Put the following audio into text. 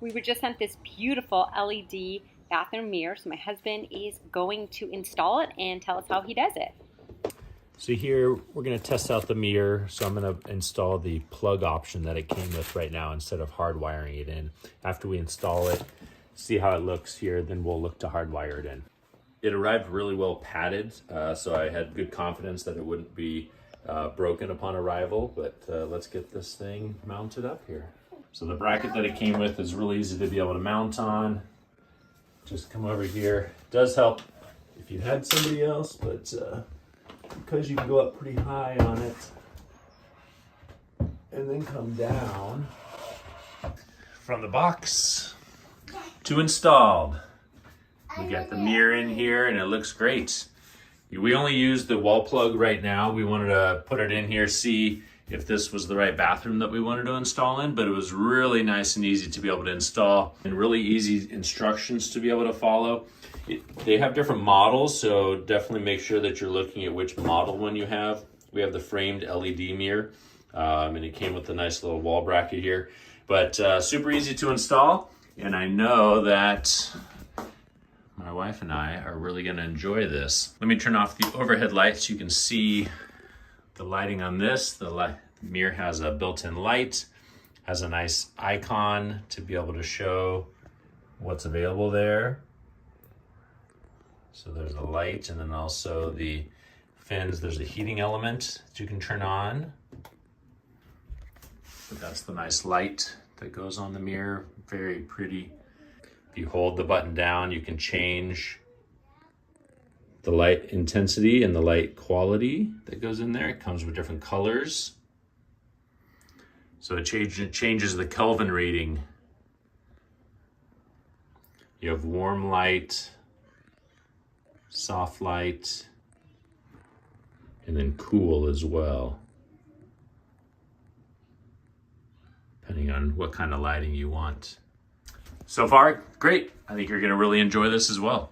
We were just sent this beautiful LED bathroom mirror, so my husband is going to install it and tell us how he does it. So here we're going to test out the mirror. So I'm going to install the plug option that it came with right now instead of hardwiring it in. After we install it, see how it looks here, then we'll look to hardwire it in. It arrived really well padded, so I had good confidence that it wouldn't be broken upon arrival, but let's get this thing mounted up here. So the bracket that it came with is really easy to be able to mount on. Just come over here. It does help if you had somebody else, but because you can go up pretty high on it and then come down from the box to installed. We got the mirror in here and it looks great. We only used the wall plug right now. We wanted to put it in here, see if this was the right bathroom that we wanted to install in, but it was really nice and easy to be able to install and really easy instructions to be able to follow. They have different models, so definitely make sure that you're looking at which model one you have. We have the framed LED mirror, and it came with a nice little wall bracket here, but super easy to install. And I know that my wife and I are really going to enjoy this. Let me turn off the overhead lights. You can see the lighting on this. The mirror has a built-in light, has a nice icon to be able to show what's available there. So there's a light, and then also the fins. There's a heating element that you can turn on. But that's the nice light that goes on the mirror. Very pretty. If you hold the button down, you can change the light intensity and the light quality that goes in there. It comes with different colors. So it changes the Kelvin reading. You have warm light, soft light, and then cool as well, depending on what kind of lighting you want. So far, great. I think you're going to really enjoy this as well.